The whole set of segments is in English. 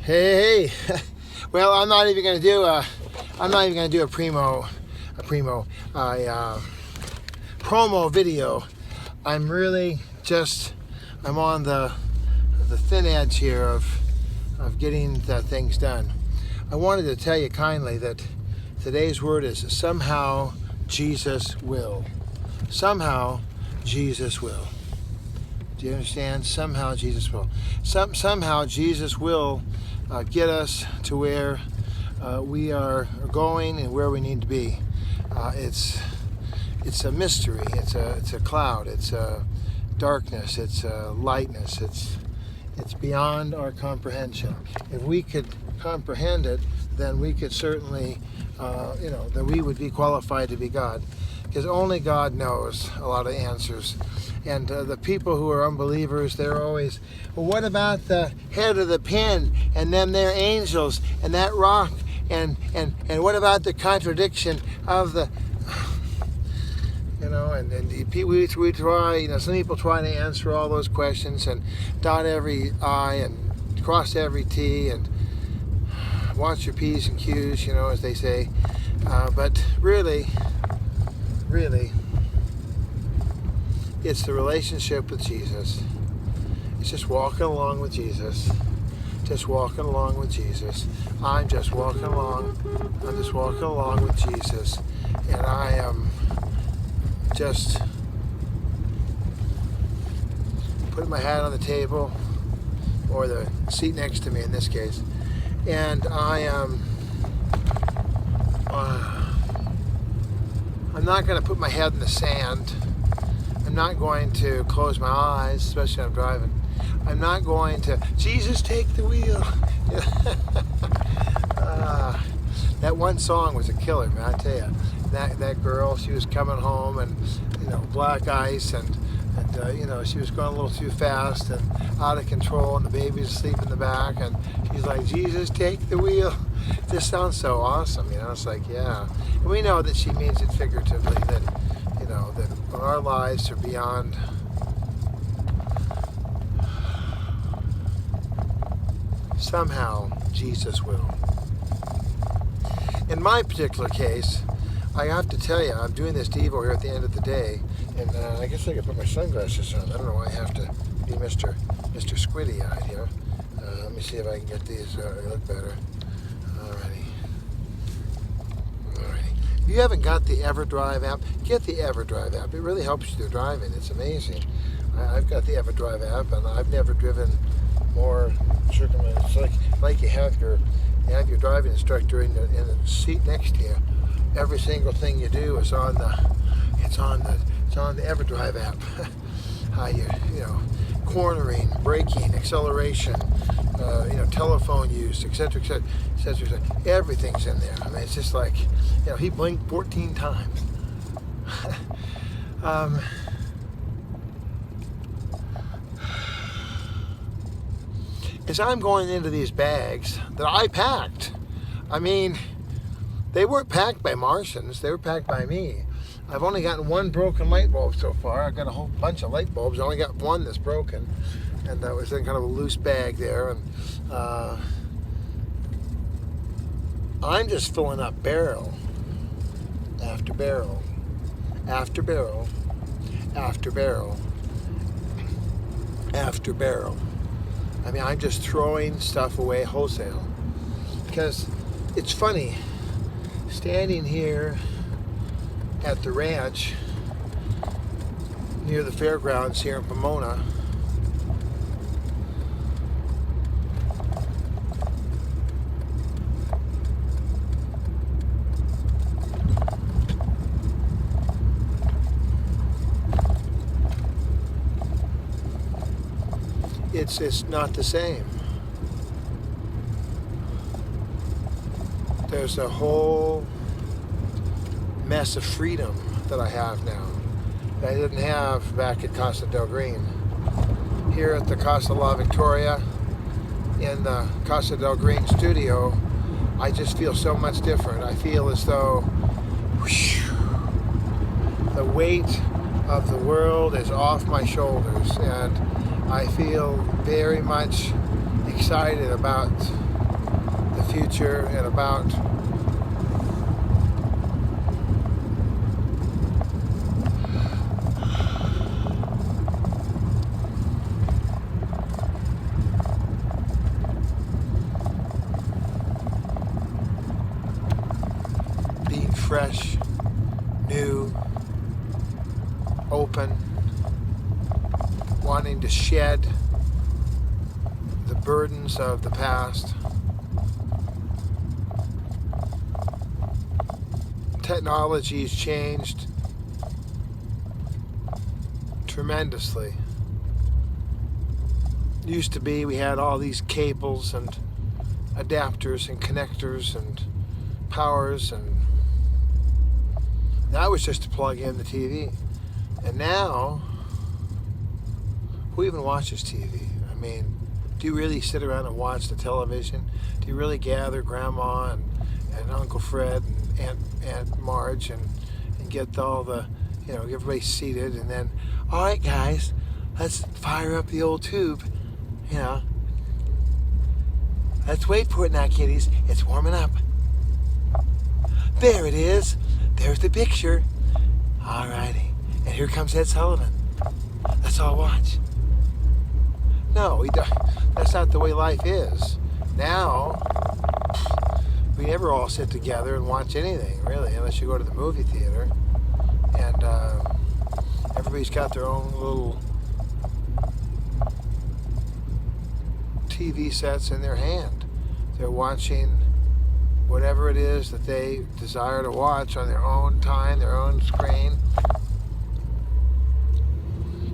Hey, well, I'm not even gonna do a promo video. I'm on the thin edge here of getting things done. I wanted to tell you kindly that today's word is somehow Jesus will. Somehow Jesus will. Do you understand? Somehow Jesus will. Somehow Jesus will get us to where we are going and where we need to be. It's a mystery. It's a cloud. It's a darkness. It's a lightness. It's beyond our comprehension. If we could comprehend it, then we could certainly, that we would be qualified to be God, because only God knows a lot of answers. And the people who are unbelievers, they're always, well, what about the head of the pin and them they're angels and that rock and what about the contradiction of the, we try, some people try to answer all those questions and dot every I and cross every T and watch your P's and Q's, as they say. But really, it's the relationship with Jesus. It's just walking along with Jesus. Just walking along with Jesus. I'm just walking along. I'm just walking along with Jesus. And I am just putting my hat on the table, or the seat next to me in this case. And I am I'm not going to put my head in the sand. I'm not going to close my eyes, especially when I'm driving. I'm not going to, Jesus, take the wheel. That one song was a killer, man, I tell you. That girl, she was coming home and, black ice and she was going a little too fast and out of control, and the baby's asleep in the back, and she's like, Jesus, take the wheel. This sounds so awesome, it's like, yeah. And we know that she means it figuratively, that that our lives are beyond somehow Jesus will. In my particular case, I have to tell you, I'm doing this Devo here at the end of the day, and I guess I could put my sunglasses on. I don't know why I have to be Mr. Squiddy-eyed here. Let me see if I can get these look better. Alrighty. If you haven't got the EverDrive app, get the EverDrive app. It really helps you through driving. It's amazing. I've got the EverDrive app, and I've never driven more circumference. It's like you have your driving instructor in the seat next to you. Every single thing you do is on the EverDrive app. How you cornering, braking, acceleration, telephone use, etc., etc., etc. Everything's in there. I mean, it's just like, he blinked 14 times. As I'm going into these bags that I packed, I mean, they weren't packed by Martians, they were packed by me. I've only gotten one broken light bulb so far. I've got a whole bunch of light bulbs. I only got one that's broken. And that was in kind of a loose bag there. And I'm just filling up barrel after barrel after barrel after barrel after barrel. I mean, I'm just throwing stuff away wholesale. Because it's funny, standing here at the ranch near the fairgrounds here in Pomona, it's not the same. There's a whole mess of freedom that I have now that I didn't have back at Casa del Green. Here at the Casa La Victoria, in the Casa del Green studio, I just feel so much different. I feel as though the weight of the world is off my shoulders, and I feel very much excited about future and about being fresh, new, open, wanting to shed the burdens of the past. Technology's changed tremendously. Used to be we had all these cables and adapters and connectors and powers, and that was just to plug in the TV. And now, who even watches TV? I mean, do you really sit around and watch the television? Do you really gather Grandma and Uncle Fred and Aunt Marge and get all the, everybody seated, and then, all right, guys, let's fire up the old tube, Let's wait for it now, kiddies. It's warming up. There it is. There's the picture. All righty. And here comes Ed Sullivan. Let's all watch. No, that's not the way life is. Now, we never all sit together and watch anything, really, unless you go to the movie theater. And everybody's got their own little TV sets in their hand. They're watching whatever it is that they desire to watch on their own time, their own screen.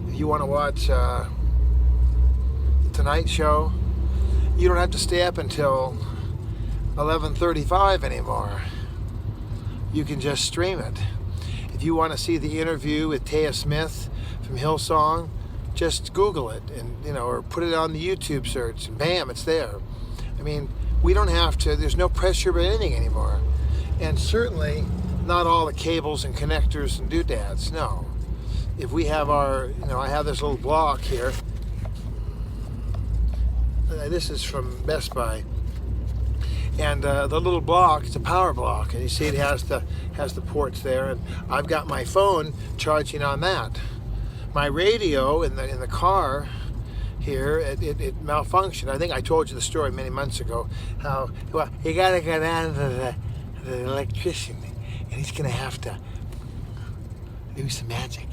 If you want to watch The Tonight Show, you don't have to stay up until 11:35 anymore. You can just stream it. If you want to see the interview with Taya Smith from Hillsong, just Google it and or put it on the YouTube search, and bam, it's there. I mean, we don't have to. There's no pressure about anything anymore, and certainly not all the cables and connectors and doodads. No, if we have our, I have this little block here. This is from Best Buy, and the little block, it's a power block, and you see it has the ports there, and I've got my phone charging on that. My radio in the car here, it malfunctioned. I think I told you the story many months ago, how, well, you gotta go down to the electrician, and he's gonna have to do some magic.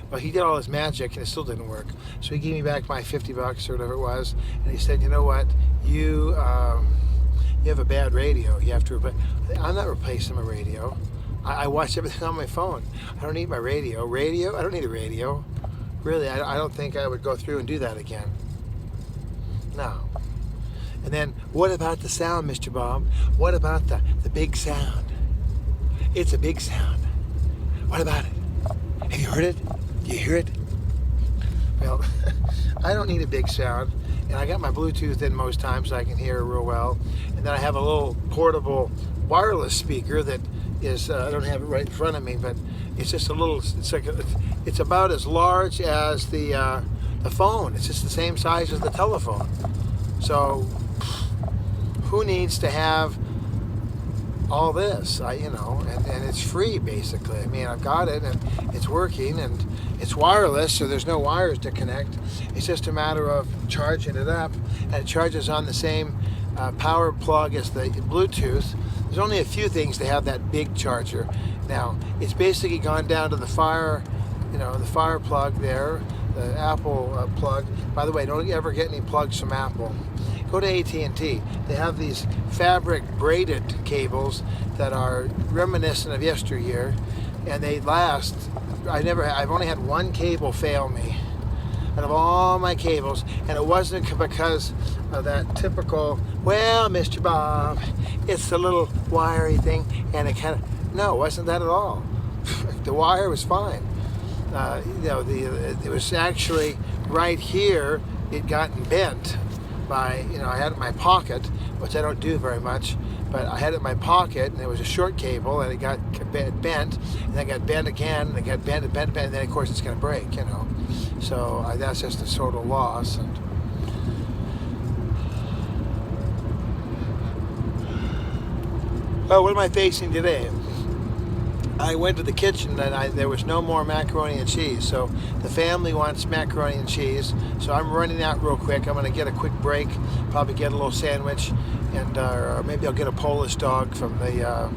Well, he did all his magic, and it still didn't work. So he gave me back my $50 or whatever it was, and he said, you know what, you have a bad radio. You have to replace. I'm not replacing my radio. I watch everything on my phone. I don't need my radio. Radio? I don't need a radio. Really, I don't think I would go through and do that again. No. And then, what about the sound, Mr. Bob? What about the big sound? It's a big sound. What about it? Have you heard it? Do you hear it? Well, I don't need a big sound. And I got my Bluetooth in most times so I can hear real well. And then I have a little portable wireless speaker that is, I don't have it right in front of me, but it's just a little, it's about as large as the phone. It's just the same size as the telephone. So who needs to have all this? And it's free basically. I mean, I've got it and it's working and it's wireless, so there's no wires to connect. It's just a matter of charging it up, and it charges on the same power plug as the Bluetooth. There's only a few things to have that big charger. Now, it's basically gone down to the fire plug there, the Apple plug. By the way, don't ever get any plugs from Apple. Go to AT&T. They have these fabric braided cables that are reminiscent of yesteryear, and they last. I've only had one cable fail me out of all my cables, and it wasn't because of that typical, well, Mr. Bob, it's the little wiry thing, and it no, it wasn't that at all. The wire was fine. It was actually right here, it gotten bent by, I had it in my pocket, which I don't do very much, but I had it in my pocket, and it was a short cable, and it got bent, and then it got bent again, and it got bent, and then of course it's going to break, So that's just a total loss. And What am I facing today? I went to the kitchen and there was no more macaroni and cheese. So the family wants macaroni and cheese. So I'm running out real quick. I'm going to get a quick break, probably get a little sandwich, and or maybe I'll get a Polish dog from the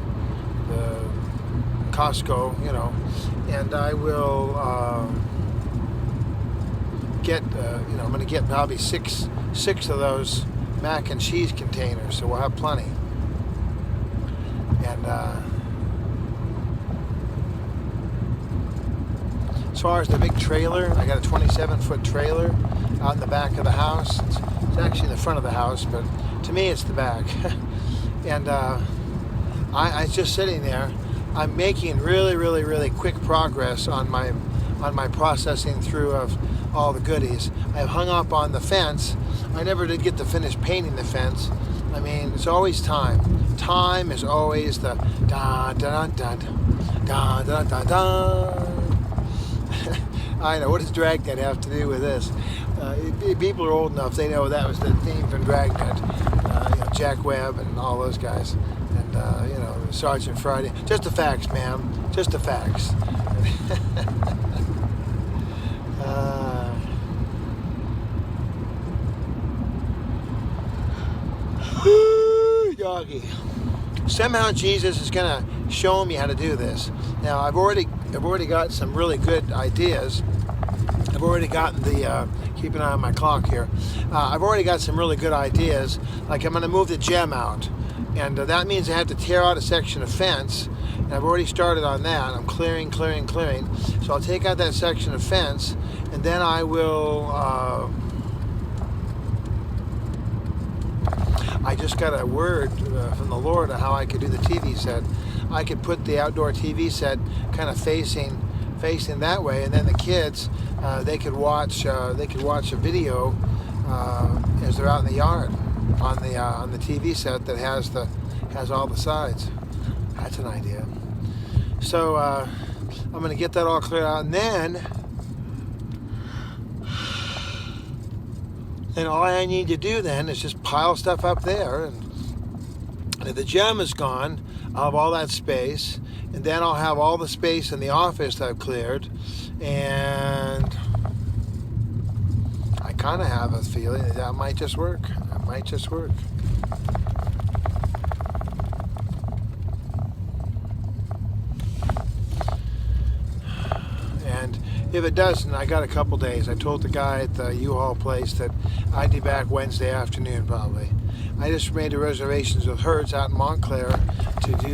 Costco, and I will get, I'm going to get probably six of those mac and cheese containers, so we'll have plenty. And as far as the big trailer, I got a 27-foot trailer out in the back of the house. It's actually in the front of the house, but to me it's the back. And I was just sitting there. I'm making really quick progress on my processing through of all the goodies. I've hung up on the fence. I never did get to finish painting the fence. I mean, it's always time. Time is always the da da da da da da da. I know, what does Dragnet have to do with this? People are old enough, they know that was the theme from Dragnet. Jack Webb and all those guys. And, Sergeant Friday. Just the facts, ma'am. Just the facts. Doggy. Somehow Jesus is going to show me how to do this. Now, I've already got some really good ideas. I've already gotten the, keep an eye on my clock here. I've already got some really good ideas. Like I'm going to move the gem out. And that means I have to tear out a section of fence. And I've already started on that. I'm clearing. So I'll take out that section of fence. And then I will, I just got a word from the Lord on how I could do the TV set. I could put the outdoor TV set kind of facing that way, and then the kids they could watch a video as they're out in the yard on the TV set that has all the sides. That's an idea. So I'm going to get that all cleared out, and then all I need to do then is just pile stuff up there, and if the gem is gone, I'll have all that space, and then I'll have all the space in the office that I've cleared, and I kind of have a feeling that might just work. That might just work. And if it doesn't, I got a couple days. I told the guy at the U-Haul place that I'd be back Wednesday afternoon probably. I just made the reservations with Hertz out in Montclair to do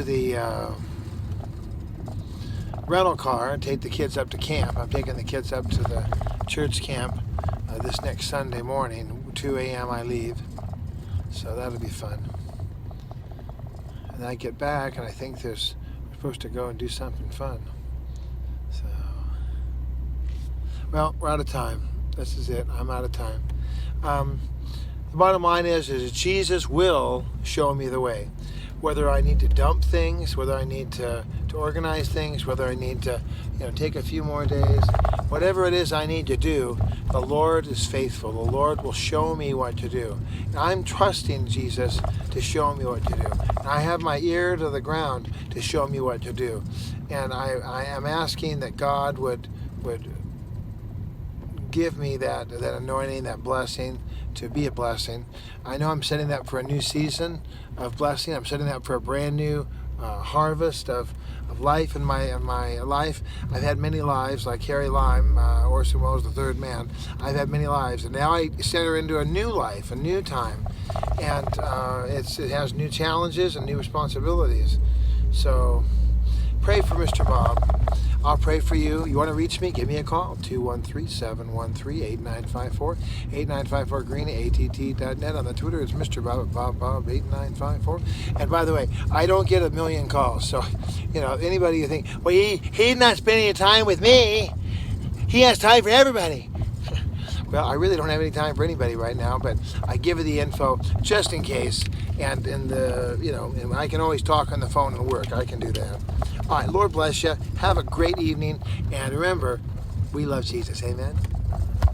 the rental car and take the kids up to camp. I'm taking the kids up to the church camp this next Sunday morning. 2 a.m. I leave, so that'll be fun. And then I get back, and I think we're supposed to go and do something fun. So, well, we're out of time. This is it. I'm out of time. The bottom line is Jesus will show me the way. Whether I need to dump things, whether I need to organize things, whether I need to take a few more days, whatever it is I need to do, the Lord is faithful. The Lord will show me what to do. And I'm trusting Jesus to show me what to do. And I have my ear to the ground to show me what to do. And I am asking that God would give me that anointing, that blessing, to be a blessing. I know I'm setting that for a new season of blessing. I'm setting that for a brand new harvest of life in my life. I've had many lives, like Harry Lime, Orson Welles, the third man. I've had many lives, and now I enter into a new life, a new time, and it has new challenges and new responsibilities. So pray for Mr. Bob. I'll pray for you. You want to reach me? Give me a call. 213-713-8954. 8954 green, att.net. On the Twitter, it's Mr. Bob 8954. And by the way, I don't get a million calls. So, anybody you think, well, he's not spending any time with me. He has time for everybody. Well, I really don't have any time for anybody right now, but I give you the info just in case. And and I can always talk on the phone and work. I can do that. All right, Lord bless you. Have a great evening. And remember, we love Jesus. Amen.